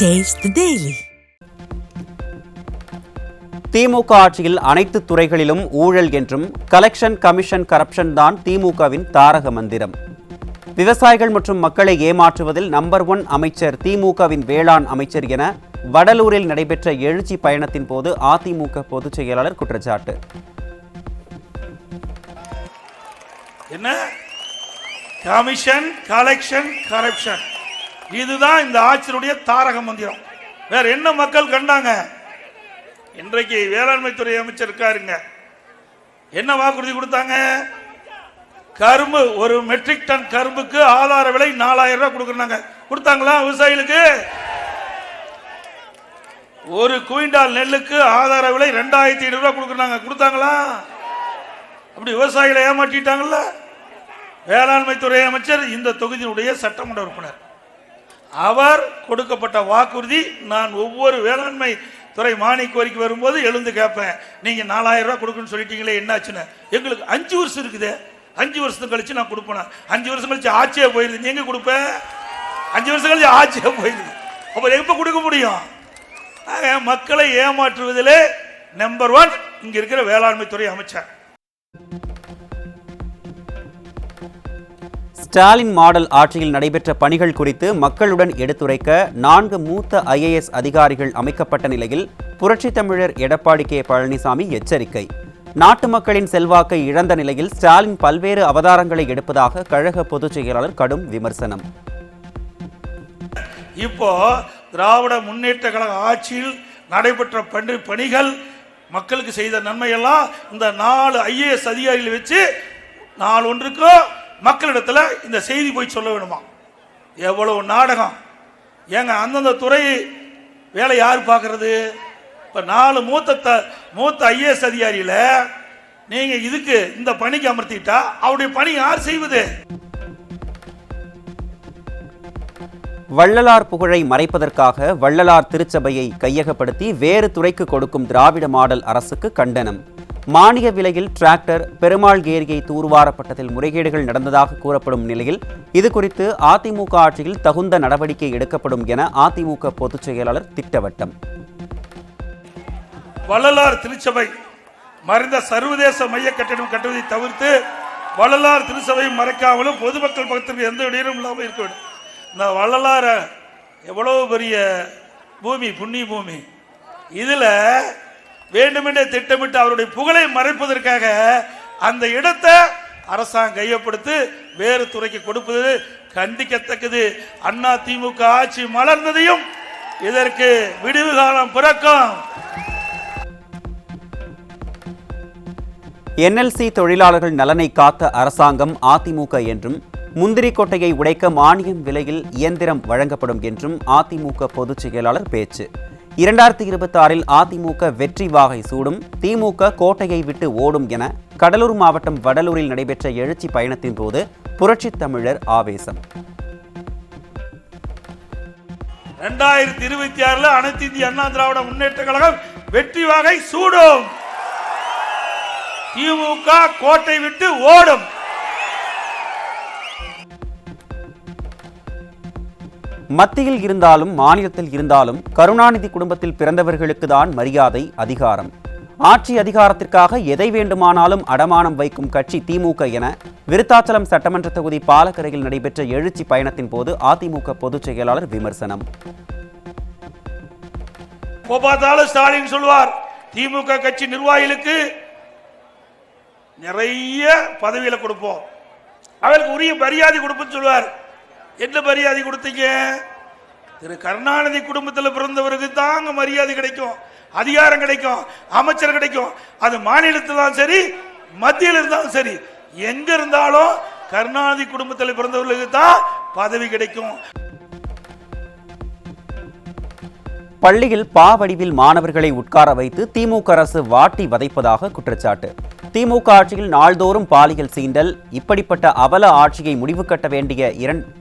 Taste the Daily. திமுக ஆட்சியில் அனைத்து துறைகளிலும் ஊழல் என்றும் கலெக்ஷன் கமிஷன் கரப்ஷன் தான் திமுகவின் தாரக மந்திரம். விவசாயிகள் மற்றும் மக்களை ஏமாற்றுவதில் நம்பர் 1 அமைச்சர் திமுகவின் வேளாண் அமைச்சர் என வடலூரில் நடைபெற்ற எழுச்சி பயணத்தின் போது அதிமுக பொதுச் செயலாளர் குற்றச்சாட்டு. என்ன கமிஷன் கலெக்ஷன் கரப்ஷன், இதுதான் இந்த ஆட்சியுடைய தாரக மந்திரம். வேற என்ன மக்கள் கண்டாங்க? இன்றைக்கு வேளாண்மை துறை அமைச்சர் இருக்காருங்க, என்ன வாக்குறுதி கொடுத்தாங்க? கரும்பு, ஒரு மெட்ரிக் டன் கரும்புக்கு ஆதார விலை 4000 ரூபாய் கொடுக்கறாங்க. கொடுத்தாங்களா? விவசாயிகளுக்கு ஒரு குவிண்டால் நெல்லுக்கு ஆதார விலை 2500 ரூபாய் கொடுக்கறாங்க. கொடுத்தாங்களா? அப்படி விவசாயிகளை ஏமாற்றிட்டாங்கல்ல. வேளாண்மை துறை அமைச்சர் இந்த தொகுதியினுடைய சட்டமன்ற உறுப்பினர். அவர் கொடுக்கப்பட்ட வாக்குறுதி, நான் ஒவ்வொரு வேளாண்மை துறை மானிய கோரிக்கை வரும்போது எழுந்து கேட்பேன், நீங்க 4000 ரூபாய் கொடுக்குன்னு சொல்லிட்டீங்களே, என்னாச்சுன்னு. எங்களுக்கு 5 வருஷம் இருக்குது, 5 வருஷத்துக்கு கழிச்சு நான் கொடுப்பேன். 5 வருஷம் கழிச்சு ஆட்சியே போயிருது, நீங்க கொடுப்பேன். 5 வருஷம் கழிச்சு ஆட்சியே போயிருது, அப்புறம் எப்ப கொடுக்க முடியும்? மக்களை ஏமாற்றுவதிலே நம்பர் 1 இங்க இருக்கிற வேளாண்மை துறை அமைச்சர். ஸ்டாலின் மாடல் ஆட்சியில் நடைபெற்ற பணிகள் குறித்து மக்களுடன் எடுத்துரைக்க 4 மூத்த IAS அதிகாரிகள் அமைக்கப்பட்ட நிலையில் புரட்சித் தமிழர் எடப்பாடி கே பழனிசாமி எச்சரிக்கை. நாட்டு மக்களின் செல்வாக்கை இழந்த நிலையில் ஸ்டாலின் பல்வேறு அவதாரங்களை எடுப்பதாக கழக பொதுச் செயலாளர் கடும் விமர்சனம். இப்போ திராவிட முன்னேற்ற கழக ஆட்சியில் நடைபெற்ற பணிகள், மக்களுக்கு செய்த நன்மையெல்லாம் இந்த 4 IAS அதிகாரிகளை வச்சு நாள் ஒன்றுக்கும் மக்களிடத்துல இந்த செய்தி போய் சொல்ல வேணுமா? எவ்வளவு நாடகம் ஏங்க! அந்தந்த துறை வேலை யார் பார்க்கறது? இப்ப 4 மூத்த IAS அதிகாரியில நீங்க இதுக்கு இந்த பணிக்கு அமர்த்திட்டா அவருடைய பணி யார் செய்வது? வள்ளலார் புகழை மறைப்பதற்காக வள்ளலார் திருச்சபையை கையகப்படுத்தி வேறு துறைக்கு கொடுக்கும் திராவிட மாடல் அரசுக்கு கண்டனம். மானிய விலையில் டிராக்டர், பெருமாள் ஏரியை தூர்வாரப்பட்டதில் முறைகேடுகள் நடந்ததாக கூறப்படும் நிலையில் இது குறித்து அதிமுக ஆட்சியில் தகுந்த நடவடிக்கை எடுக்கப்படும் என அதிமுக பொதுச் செயலாளர் திட்டவட்டம். வள்ளலார் திருச்சபை மறைந்த சர்வதேச மைய கட்டிடம் கட்டுவதை தவிர்த்து வள்ளலார் திருச்சபையை மறைக்காமலும் பொதுமக்கள் பக்கத்திற்கு எந்த இடையிலும் இல்லாமல் இருக்க வேண்டும். இந்த வள்ளலார எவ்வளவு பெரிய பூமி, புண்ணிய பூமி, இதுல வேண்டுமென்றே திட்டமிட்டு அவருடைய புகழை மறைப்பதற்காக அந்த இடத்தை அரசாங்கம் கையப்படுத்தி வேறு துறைக்கு கொடுப்பது கண்டிக்கத்தக்கது. அண்ணா திமுக ஆட்சி மலர்ந்ததையும் இதற்கு விடிவு காலம் பிறக்கும். NLC தொழிலாளர்கள் நலனை காத்த அரசாங்கம் அதிமுக என்றும், முந்திரி கொட்டையை உடைக்க மானியம் விலையில் இயந்திரம் வழங்கப்படும் என்றும் அதிமுக பொதுச் செயலாளர் பேச்சு. 2026 அதிமுக வெற்றி வாகை சூடும், திமுக கோட்டையை விட்டு ஓடும் என கடலூர் மாவட்டம் வடலூரில் நடைபெற்ற எழுச்சி பயணத்தின் போது புரட்சித் தமிழர் ஆவேசம். 2026 அனைத்து இந்திய அண்ணா திராவிட முன்னேற்ற கழகம் வெற்றி வாகை சூடும், திமுக கோட்டை விட்டு ஓடும். மத்தியில் இருந்தாலும் மாநிலத்தில் இருந்தாலும் கருணாநிதி குடும்பத்தில் பிறந்தவர்களுக்கு தான் மரியாதை, அதிகாரம். ஆட்சி அதிகாரத்திற்காக எதை வேண்டுமானாலும் அடமானம் வைக்கும் கட்சி திமுக என விருத்தாச்சலம் சட்டமன்ற தொகுதி பாலக்கரையில் நடைபெற்ற எழுச்சி பயணத்தின் போது அதிமுக பொதுச் செயலாளர் விமர்சனம். ஸ்டாலின் சொல்வார், திமுக கட்சி நிர்வாகிகளுக்கு நிறைய பதவியில கொடுப்போம், அவருக்கு உரிய மரியாதை கொடுப்போம் சொல்வார். என்ன மரியாதை கொடுத்தீங்க? திரு கருணாநிதி குடும்பத்தில் பிறந்தவருக்கு தாங்க மரியாதை கிடைக்கும், அதிகாரம் கிடைக்கும், அமைச்சர் கிடைக்கும். அது மாநிலத்தில் தான் சரி, மத்தியில் இருந்தாலும் சரி, எங்க இருந்தாலும் கருணாநிதி குடும்பத்தில் பிறந்தவர்களுக்கு தான் பதவி கிடைக்கும். பள்ளியில் பாவடிவில் மாணவர்களை உட்கார வைத்து திமுக அரசு வாட்டி வதைப்பதாக குற்றச்சாட்டு. திமுக ஆட்சியில் நாள்தோறும் பாலியல் சீண்டல், இப்படிப்பட்ட அவல ஆட்சியை முடிவு கட்ட வேண்டிய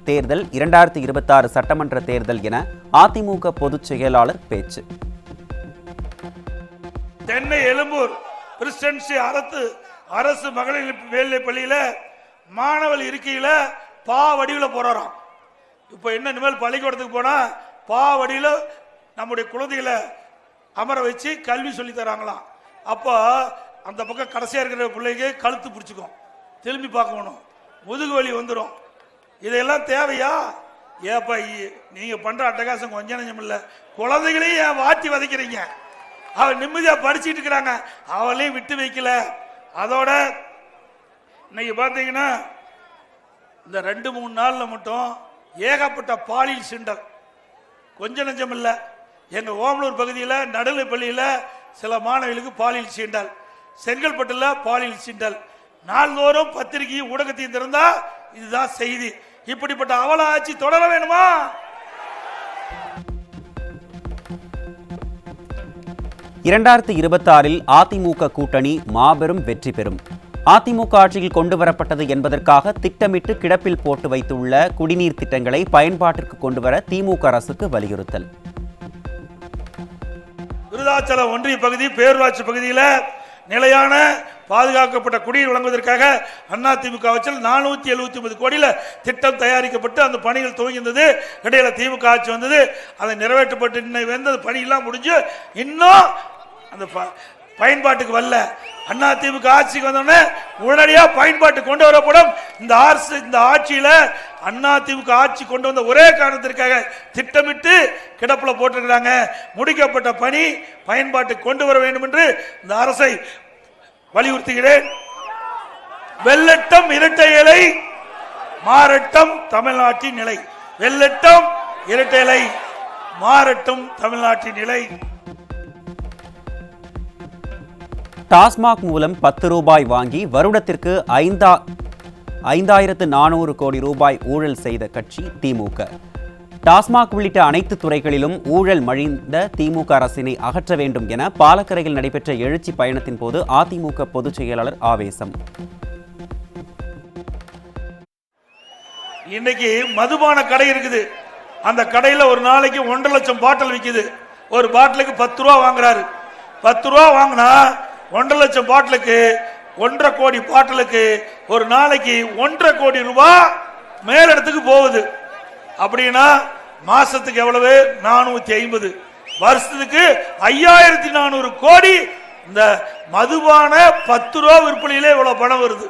தேர்தல் 2026 சட்டமன்ற தேர்தல் என அதிமுக பொதுச் செயலாளர் பேச்சு. சென்னை எழும்பூர் பிரசிடென்சி அரசு மகளிர் மேல்நிலைப் பள்ளியில மாணவர் இருக்கையில பாவடிவில் போறாராம். இப்ப என்ன, இனிமேல் பள்ளிக்கூடத்துக்கு போனா பாவடியில் நம்முடைய குழந்தைகளை அமர வச்சு கல்வி சொல்லி தராங்களாம். அப்போ அந்த பக்கம் கடைசியாக இருக்கிற பிள்ளைங்க கழுத்து பிடிச்சிக்கும், திரும்பி பார்க்கணும், முதுகு வலி வந்துடும். இதெல்லாம் தேவையா? ஏப்பா நீங்கள் பண்ணுற அட்டகாசம் கொஞ்சம் நஞ்சம் இல்லை. குழந்தைகளையும் ஏன் வாட்டி வதைக்கிறீங்க? அவள் நிம்மதியாக படிச்சுட்டு இருக்கிறாங்க, அவளையும் விட்டு வைக்கல. அதோட இன்னைக்கு பார்த்தீங்கன்னா இந்த 2-3 நாளில் மட்டும் ஏகப்பட்ட பாலியல் சீண்டல், கொஞ்சம் நஞ்சம் இல்லை. எங்கள் ஓமலூர் பகுதியில் நடுநிலைப்பள்ளியில் சில மாணவிகளுக்கு பாலியல் சீண்டல், செங்கல்பட்டில் பாலியல் சீண்டல். நாள்தோறும் பத்திரிகையும் ஊடகத்தையும் திறந்தா இதுதான் செய்தி. இப்படிப்பட்ட அவல ஆட்சி தொடர வேணுமா? இரண்டாயிரத்து 26 அதிமுக கூட்டணி மாபெரும் வெற்றி பெறும். அதிமுக ஆட்சியில் கொண்டுவரப்பட்டது என்பதற்காக திட்டமிட்டு கிடப்பில் போட்டு வைத்துள்ள குடிநீர் திட்டங்களை பயன்பாட்டிற்கு கொண்டுவர திமுக அரசுக்கு வலியுறுத்தல். விருதாச்சலம் ஒன்றிய பகுதி பேரூராட்சி பகுதியில் நிலையான பாதுகாக்கப்பட்ட குடிநீர் வழங்குவதற்காக அதிமுக வச்சல் 479 கோடியில் திட்டம் தயாரிக்கப்பட்டு அந்த பணிகள் துவங்கியிருந்தது. இடையில திமுக ஆட்சி வந்தது, அதை நிறைவேற்றப்பட்டு இன்னும் வந்தது பணியெல்லாம் முடிஞ்சு இன்னும் அந்த பயன்பாட்டுக்கு வரல. அதிமுக ஆட்சிக்கு வந்தோடனே உடனடியாக பயன்பாட்டு கொண்டு வரப்படும். இந்த அரசு இந்த ஆட்சியில் அதிமுக ஆட்சி கொண்டு வந்த ஒரே காரணத்திற்காக திட்டமிட்டு கிடப்பில் போட்டிருக்கிறாங்க. முடிக்கப்பட்ட பணி பயன்பாட்டுக்கு கொண்டு வர வேண்டும் என்று இந்த அரசை வலியுறுத்துகிறேன். வெள்ளட்டம் இரட்டை இலை, மாறட்டம் தமிழ்நாட்டின் நிலை. வெள்ளட்டம் இரட்டை இலை, மாறட்டும் தமிழ்நாட்டின் நிலை. டாஸ்மாக் மூலம் 10 ரூபாய் வாங்கி வருடத்திற்கு 5400 கோடி ரூபாய் ஊழல் செய்த கட்சி திமுக. டாஸ்மாக் உள்ளிட்ட அனைத்து துறைகளிலும் ஊழல் மழிந்த திமுக அரசினை அகற்ற வேண்டும் என பாலக்கரையில் நடைபெற்ற எழுச்சி பயணத்தின் போது அதிமுக பொதுச் செயலாளர் ஆவேசம். இன்னைக்கு மதுபான கடை இருக்குது, அந்த கடையில் ஒரு நாளைக்கு 1.5 லட்சம் பாட்டில் விற்குது. ஒரு பாட்டிலுக்கு 10 ரூபா வாங்குறாரு. 10 ரூபா வாங்கினா 1.5 லட்சம் பாட்டிலுக்கு 1.5 கோடி பாட்டிலுக்கு ஒரு நாளைக்கு 1.5 கோடி ரூபாய் மேலிடத்துக்கு போகுது. அப்படின்னா மாசத்துக்கு எவ்வளவு? 450, வருஷத்துக்கு 5400 கோடி. இந்த மதுபான 10 ரூபா விற்பனையிலே இவ்வளவு பணம் வருது.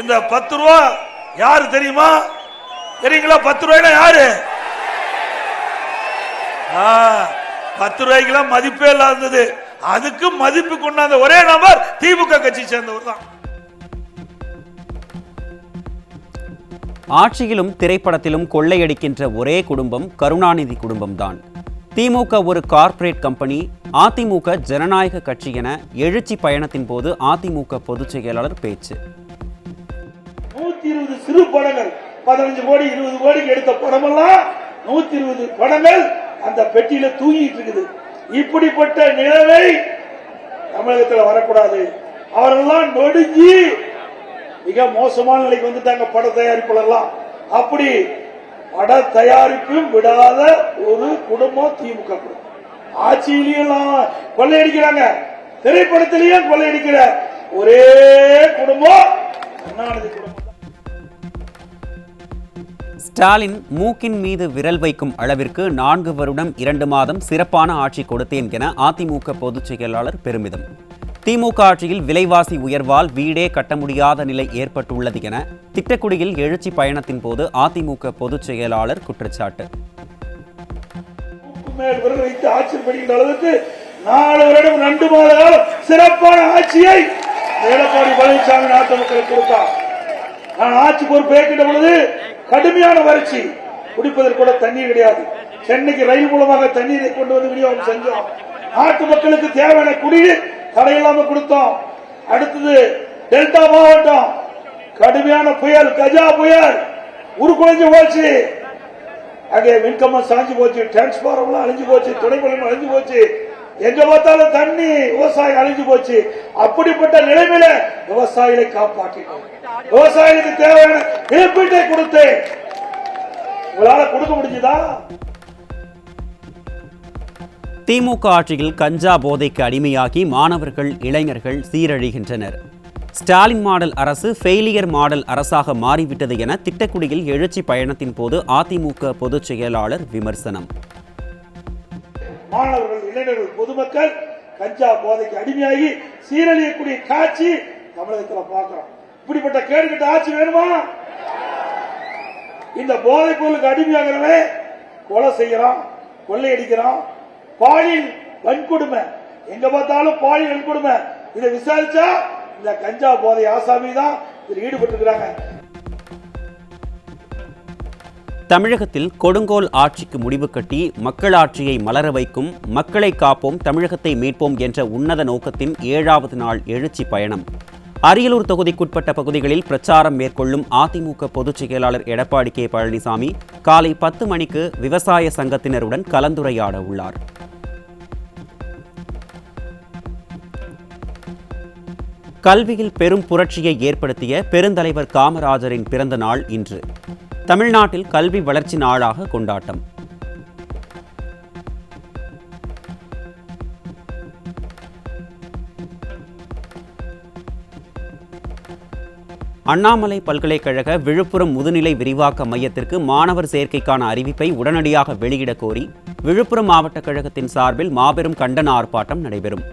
இந்த 10 ரூபா யாரு தெரியுமா? தெரியுங்களா? 10 ரூபாய்னா யாரு? 10 ரூபாய்க்கெல்லாம் மதிப்பே இல்லாதது. அதுக்கு மதிப்பு கொண்டாந்த ஒரே நபர் திமுக கட்சி சேர்ந்தவர் தான். ஆட்சியிலும் திரைப்படத்திலும் கொள்ளையடிக்கின்ற ஒரே குடும்பம் கருணாநிதி குடும்பம்தான். திமுக ஒரு கார்ப்பரேட் கம்பெனி, அதிமுக ஜனநாயக கட்சி என எழுச்சி பயணத்தின் போது அதிமுக பொதுச் செயலாளர் பேச்சு. 120 சிறு படங்கள் 15 கோடி 20 கோடிக்கு எடுத்த படமெல்லாம் 120 படங்கள் அந்த பெட்டியில தூங்கிட்டு இருக்குது. இப்படிப்பட்ட நிலைமை தமிழகத்தில் வரக்கூடாது. அவர்களெல்லாம் நொடிஞ்சி மிக மோசமான நிலைக்கு வந்துட்டாங்க பட தயாரிப்பாளர்லாம். அப்படி பட தயாரிப்பும் விடாத ஒரு குடும்பம் திமுக குடும்பம். ஆட்சியிலையும் கொள்ளையடிக்கிறாங்க, திரைப்படத்திலையும் கொள்ளையடிக்கிற ஒரே குடும்பம் கருணாநிதி குடும்பம். ஸ்டாலின் மூக்கின் மீது விரல் வைக்கும் அளவிற்கு 4 வருடம் 2 மாதம் சிறப்பான ஆட்சி கொடுத்தேன் என அதிமுக பொதுச் செயலாளர் பெருமிதம். திமுக ஆட்சியில் விலைவாசி உயர்வால் வீடே கட்ட முடியாத நிலை ஏற்பட்டுள்ளது என திட்டக்குடியில் எழுச்சி பயணத்தின் போது அதிமுக பொதுச் செயலாளர் குற்றச்சாட்டு. ஆட்சிப்படுகின்ற அளவுக்கு 4 வருடம் 2 மாத காலம் சிறப்பான ஆட்சியை எடப்பாடி பழனிசாமி நாட்டு மக்களுக்கு கொடுத்தார். நான் ஆட்சி பொறுப்பேற்கின்ற பொழுது கடுமையான வறட்சி, குடிப்பதற்கு கூட தண்ணீர் கிடையாது. சென்னைக்கு ரயில் மூலமாக தண்ணீரை கொண்டு வந்து விநியோகம் செஞ்சோம். நாட்டு மக்களுக்கு தேவையான குடிநீர் தடையில்லாம கொடுத்தோம். அடுத்தது டெல்டா மாவட்டம் கடுமையான புயல், கஜா புயல் உருக்குலைஞ்சு போச்சு. அங்கே மின்கம்பம் சாஞ்சு போச்சு, டிரான்ஸ்பார்மர் அழிஞ்சு போச்சு, துணைப்பள்ளம் அழிஞ்சு போச்சு, எங்க பார்த்தாலும் தண்ணி, விவசாயம் அழிஞ்சு போச்சு. அப்படிப்பட்ட நிலைமையில விவசாயிகளை காப்பாற்றினோம். விவசாயிகளுக்கு தேவையான இழப்பீட்டை கொடுத்தேன். உங்களால கொடுக்க முடிஞ்சதா? திமுக ஆட்சியில் கஞ்சா போதைக்கு அடிமையாகி மாணவர்கள், இளைஞர்கள் சீரழிகின்றனர். ஸ்டாலின் மாடல் அரசு ஃபெயிலியர் மாடல் அரசாக மாறிவிட்டது என திட்டக்குடியில் எழுச்சி பயணத்தின் போது அதிமுக பொதுச் செயலாளர் விமர்சனம். மாணவர்கள், இளைஞர்கள், பொதுமக்கள் கஞ்சா போதைக்கு அடிமையாகி சீரழியக்கூடிய காட்சி தமிழகத்தில் பார்க்கிறோம். இப்படிப்பட்ட கேடுகட்ட ஆட்சி வேணுமா? இந்த போதைப் பொருளுக்கு அடிமையாகிறவன் கொலை செய்யறான், கொள்ளையடிக்கிறான், பாலியல் வன்கொடுமை, எங்க பார்த்தாலும் பாலியல் வன்கொடுமை. இதை விசாரிச்சா இந்த கஞ்சா போதை ஆசாமி தான் இதில் ஈடுபட்டிருக்கிறாங்க. தமிழகத்தில் கொடுங்கோல் ஆட்சிக்கு முடிவு கட்டி மக்களாட்சியை மலர வைக்கும் மக்களை காப்போம் தமிழகத்தை மீட்போம் என்ற உன்னத நோக்கத்தின் 7வது நாள் எழுச்சி பயணம். அரியலூர் தொகுதிக்குட்பட்ட பகுதிகளில் பிரச்சாரம் மேற்கொள்ளும் அதிமுக பொதுச் செயலாளர் எடப்பாடி கே பழனிசாமி காலை 10 மணிக்கு விவசாய சங்கத்தினருடன் கலந்துரையாட உள்ளார். கல்வியில் பெரும் புரட்சியை ஏற்படுத்திய பெருந்தலைவர் காமராஜரின் பிறந்த நாள் இன்று. தமிழ்நாட்டில் கல்வி வளர்ச்சி நாளாக கொண்டாட்டம். அண்ணாமலை பல்கலைக்கழக விழுப்புரம் முதுநிலை விரிவாக்க மையத்திற்கு மாணவர் சேர்க்கைக்கான அறிவிப்பை உடனடியாக வெளியிடக் கோரி விழுப்புரம் மாவட்ட கழகத்தின் சார்பில் மாபெரும் கண்டன ஆர்ப்பாட்டம் நடைபெறும்.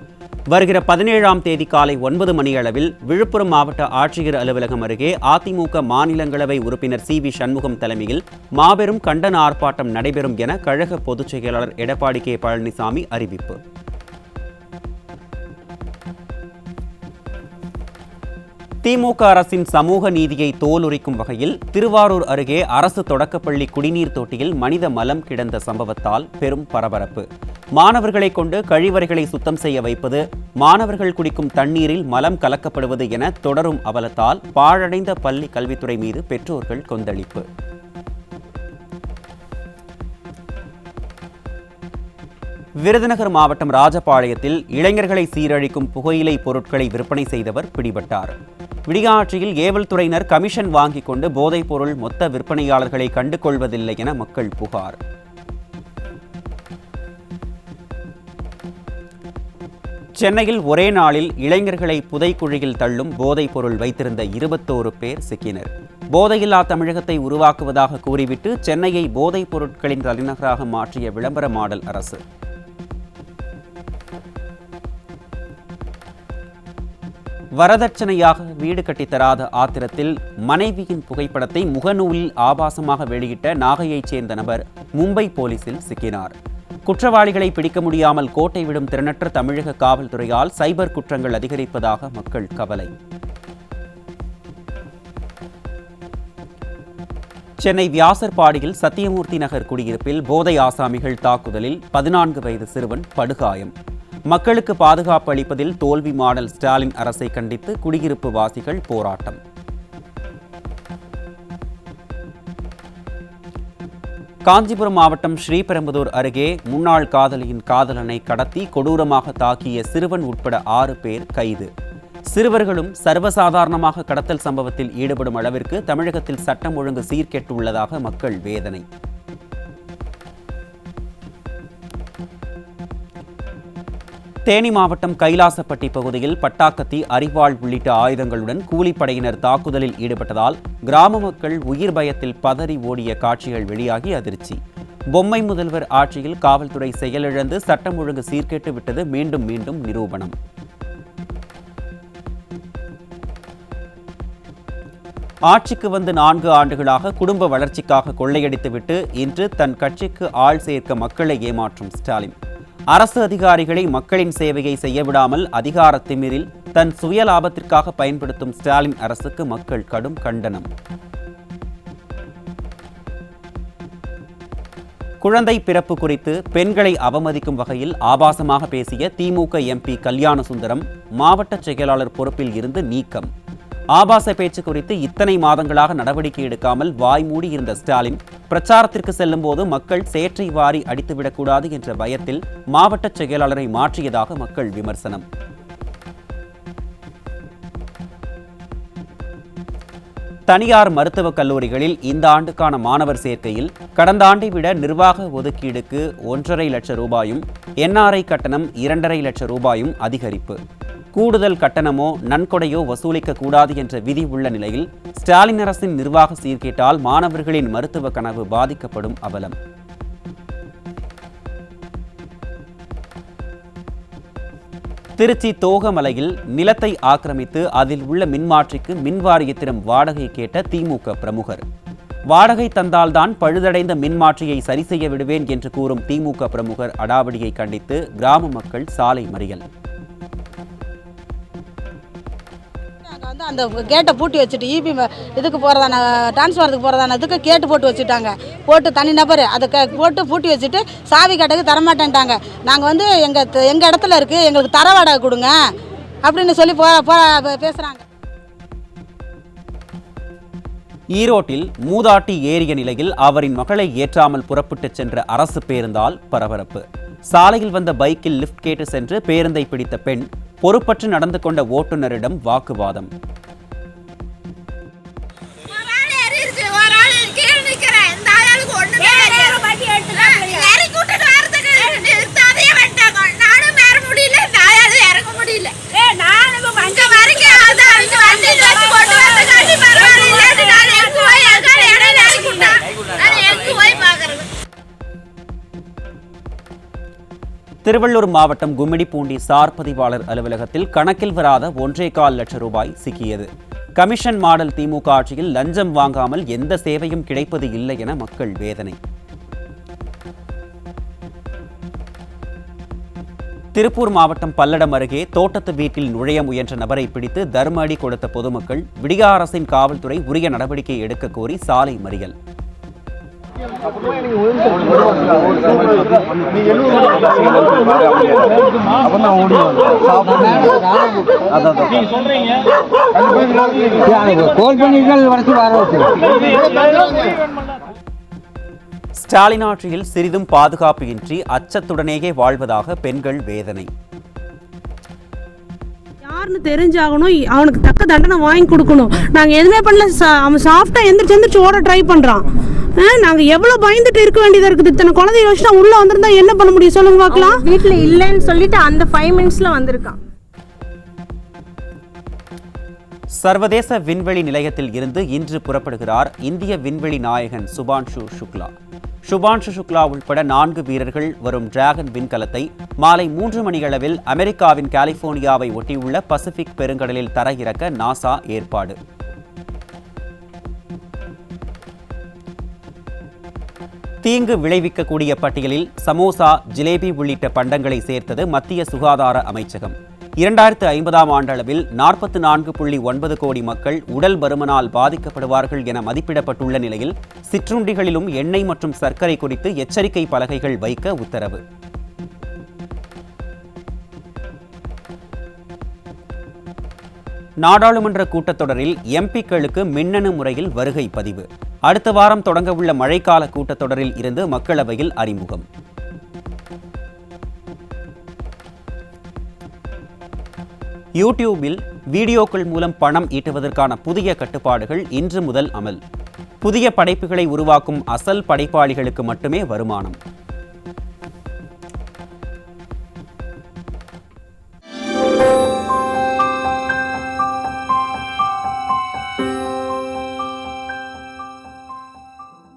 வருகிற 17ஆம் தேதி காலை 9 மணியளவில் விழுப்புரம் மாவட்ட ஆட்சியர் அலுவலகம் அருகே அதிமுக மாநிலங்களவை உறுப்பினர் சி.வி. சண்முகம் தலைமையில் மாபெரும் கண்டன ஆர்ப்பாட்டம் நடைபெறும் என கழக பொதுச் செயலாளர் எடப்பாடி கே பழனிசாமி அறிவிப்பு. திமுக அரசின் சமூக நீதியை தோலுரிக்கும் வகையில் திருவாரூர் அருகே அரசு தொடக்கப்பள்ளி குடிநீர் தொட்டியில் மனித மலம் கிடந்த சம்பவத்தால் பெரும் பரபரப்பு. மாணவர்களை கொண்டு கழிவறைகளை சுத்தம் செய்ய வைப்பது, மாணவர்கள் குடிக்கும் தண்ணீரில் மலம் கலக்கப்படுவது என தொடரும் அவலத்தால் பாழடைந்த பள்ளி கல்வித்துறை மீது பெற்றோர்கள் கொந்தளிப்பு. விருதுநகர் மாவட்டம் ராஜபாளையத்தில் இளைஞர்களை சீரழிக்கும் புகையிலை பொருட்களை விற்பனை செய்தவர் பிடிபட்டார். விடியாட்சியில் ஏவல் துறையினர் கமிஷன் வாங்கிக் கொண்டு போதைப் பொருள் மொத்த விற்பனையாளர்களை கண்டுகொள்வதில்லை என மக்கள் புகார். சென்னையில் ஒரே நாளில் இளைஞர்களை புதைக்குழியில் தள்ளும் போதைப் பொருள் வைத்திருந்த 21 பேர் சிக்கினர். போதையில்லா தமிழகத்தை உருவாக்குவதாக கூறிவிட்டு சென்னையை போதைப் பொருட்களின் தலைநகராக மாற்றிய விளம்பர மாடல் அரசு. வரதட்சணையாக வீடு கட்டித்தராத ஆத்திரத்தில் மனைவியின் புகைப்படத்தை முகநூலில் ஆபாசமாக வெளியிட்ட நாகையைச் சேர்ந்த நபர் மும்பை போலீசில் சிக்கினார். குற்றவாளிகளை பிடிக்க முடியாமல் கோட்டை விடும் திறனற்ற தமிழக காவல்துறையால் சைபர் குற்றங்கள் அதிகரிப்பதாக மக்கள் கவலை. சென்னை வியாசர்பாடியில் சத்தியமூர்த்தி நகர் குடியிருப்பில் போதை ஆசாமிகள் தாக்குதலில் 14 வயது சிறுவன் படுகாயம். மக்களுக்கு பாதுகாப்பு அளிப்பதில் தோல்வி மாடல் ஸ்டாலின் அரசை கண்டித்து குடியிருப்பு வாசிகள் போராட்டம். காஞ்சிபுரம் மாவட்டம் ஸ்ரீபெரும்புதூர் அருகே முன்னாள் காதலியின் காதலனை கடத்தி கொடூரமாக தாக்கிய சிறுவன் உட்பட 6 பேர் கைது. சிறுவர்களும் சர்வசாதாரணமாக கடத்தல் சம்பவத்தில் ஈடுபடும் அளவிற்கு தமிழகத்தில் சட்டம் ஒழுங்கு சீர்கெட்டுள்ளதாக மக்கள் வேதனை. தேனி மாவட்டம் கைலாசப்பட்டி பகுதியில் பட்டாக்கத்தி, அரிவாள் உள்ளிட்ட ஆயுதங்களுடன் கூலிப்படையினர் தாக்குதலில் ஈடுபட்டதால் கிராம மக்கள் உயிர் பயத்தில் பதறி ஓடிய காட்சிகள் வெளியாகி அதிர்ச்சி. பொம்மை முதல்வர் ஆட்சியில் காவல்துறை செயலிழந்து சட்டம் ஒழுங்கு சீர்கெட்டு விட்டது மீண்டும் மீண்டும் நிரூபணம். ஆட்சிக்கு வந்து 4 ஆண்டுகளாக குடும்ப வளர்ச்சிக்காக கொள்ளையடித்துவிட்டு இன்று தன் கட்சிக்கு ஆள் சேர்க்க மக்களை ஏமாற்றும் ஸ்டாலின். அரசு அதிகாரிகளை மக்களின் சேவையை செய்யவிடாமல் அதிகார திமிரில் தன் சுய லாபத்திற்காக பயன்படுத்தும் ஸ்டாலின் அரசுக்கு மக்கள் கடும் கண்டனம். குழந்தை பிறப்பு குறித்து பெண்களை அவமதிக்கும் வகையில் ஆபாசமாக பேசிய திமுக எம்பி கல்யாண சுந்தரம் மாவட்ட செயலாளர் பொறுப்பில் இருந்து நீக்கம். ஆபாச பேச்சு குறித்து இத்தனை மாதங்களாக நடவடிக்கை எடுக்காமல் வாய்மூடி இருந்த ஸ்டாலின் பிரச்சாரத்திற்கு செல்லும் போது மக்கள் சேற்றை வாரி அடித்துவிடக்கூடாது என்ற பயத்தில் மாவட்ட செயலாளரை மாற்றியதாக மக்கள் விமர்சனம். தனியார் மருத்துவக் கல்லூரிகளில் இந்த ஆண்டுக்கான மாணவர் சேர்க்கையில் கடந்த ஆண்டை விட நிர்வாக ஒதுக்கீடுக்கு 1.5 லட்சம் ரூபாயும், NRI கட்டணம் 2.5 லட்சம் ரூபாயும் அதிகரிப்பு. கூடுதல் கட்டணமோ நன்கொடையோ வசூலிக்க கூடாது என்ற விதி உள்ள நிலையில் ஸ்டாலின் அரசின் நிர்வாக சீர்கேட்டால் மாணவர்களின் மருத்துவ கனவு பாதிக்கப்படும் அவலம். திருச்சி தோகமலையில் நிலத்தை ஆக்கிரமித்து அதில் உள்ள மின்மாற்றிக்கு மின்வாரியத்திடம் வாடகை கேட்ட திமுக பிரமுகர். வாடகை தந்தால்தான் பழுதடைந்த மின்மாற்றியை சரி செய்ய விடுவேன் என்று கூறும் திமுக பிரமுகர் அடாவடியை கண்டித்து கிராம மக்கள் சாலை மறியல். அந்த கேட்டை பூட்டி வச்சுட்டு இபி இதுக்கு போகிறதான டிரான்ஸ்ஃபாரத்துக்கு போகிறதான இதுக்கு கேட்டு போட்டு வச்சுட்டாங்க. போட்டு தனி நபர் அதை போட்டு பூட்டி வச்சுட்டு சாவி கேட்டதுக்கு தரமாட்டேன்ட்டாங்க. நாங்கள் வந்து எங்கள் இடத்துல இருக்குது, எங்களுக்கு தர வாடகை கொடுங்க அப்படின்னு சொல்லி பேசுகிறாங்க. ஈரோட்டில் மூதாட்டி ஏறிய நிலையில் அவரின் மகளை ஏற்றாமல் புறப்பட்டு சென்ற அரசு பேருந்தால் பரபரப்பு. சாலையில் வந்த பைக்கில் லிஃப்ட் கேட்டு சென்று பேருந்தை பிடித்த பெண் பொறுப்பற்று நடந்து கொண்ட ஓட்டுநரிடம் வாக்குவாதம். திருவள்ளூர் மாவட்டம் கும்மிடிப்பூண்டி சார் பதிவாளர் அலுவலகத்தில் கணக்கில் வராத 1.25 லட்சம் ரூபாய் சிக்கியது. கமிஷன் மாடல் திமுக ஆட்சியில் லஞ்சம் வாங்காமல் எந்த சேவையும் கிடைப்பது இல்லை என மக்கள் வேதனை. திருப்பூர் மாவட்டம் பல்லடம் அருகே தோட்டத்து வீட்டில் நுழைய முயன்ற நபரை பிடித்து தர்ம அடி கொடுத்த பொதுமக்கள் விடிய அரசின் காவல்துறை உரிய நடவடிக்கை எடுக்க கோரி சாலை மறியல். ஸ்டாலின் ஆட்சியில் சிறிதும் பாதுகாப்பு இன்றி அச்சத்துடனேயே வாழ்வதாக பெண்கள் வேதனை. யாருன்னு தெரிஞ்சாகணும், அவனுக்கு தக்க தண்டனை வாங்கி கொடுக்கணும். நாங்க எதுவுமே பண்ணல, அவன் சாஃப்டா எந்திரிச்சு ஓட ட்ரை பண்றான். நாங்க எவ்வளவு பயந்துட்டு இருக்க வேண்டியதா இருக்குது. இத்தனை குழந்தை யோசிச்சா உள்ள வந்திருந்தா என்ன பண்ண முடியும் சொல்லுங்க பார்க்கலாம். வீட்டுல இல்லைன்னு சொல்லிட்டு அந்த 5 மினிட்ஸ்ல வந்திருக்கான். சர்வதேச விண்வெளி நிலையத்தில் இருந்து இன்று புறப்படுகிறார் இந்திய விண்வெளி நாயகன் சுபான்ஷு சுக்லா. சுபான்ஷு சுக்லா உட்பட 4 வீரர்கள் வரும் டிராகன் விண்கலத்தை மாலை 3 மணியளவில் அமெரிக்காவின் கலிபோர்னியாவை ஒட்டியுள்ள பசிபிக் பெருங்கடலில் தரையிறக்க நாசா ஏற்பாடு. தீங்கு விளைவிக்கக்கூடிய பட்டியலில் சமோசா, ஜிலேபி உள்ளிட்ட பண்டங்களை சேர்த்தது மத்திய சுகாதார அமைச்சகம். 2050ஆம் ஆண்டளவில் 44.9 கோடி மக்கள் உடல் பருமனால் பாதிக்கப்படுவார்கள் என மதிப்பிடப்பட்டுள்ள நிலையில் சிற்றுண்டிகளிலும் எண்ணெய் மற்றும் சர்க்கரை குறித்து எச்சரிக்கை பலகைகள் வைக்க உத்தரவு. நாடாளுமன்ற கூட்டத்தொடரில் எம்பிக்களுக்கு மின்னணு முறையில் வருகை பதிவு. அடுத்த வாரம் தொடங்கவுள்ள மழைக்கால கூட்டத்தொடரில் இருந்து மக்களவையில் அறிமுகம். யூடியூபில் வீடியோக்கள் மூலம் பணம் ஈட்டுவதற்கான புதிய கட்டுப்பாடுகள் இன்று முதல் அமல். புதிய படைப்புகளை உருவாக்கும் அசல் படைப்பாளிகளுக்கு மட்டுமே வருமானம்.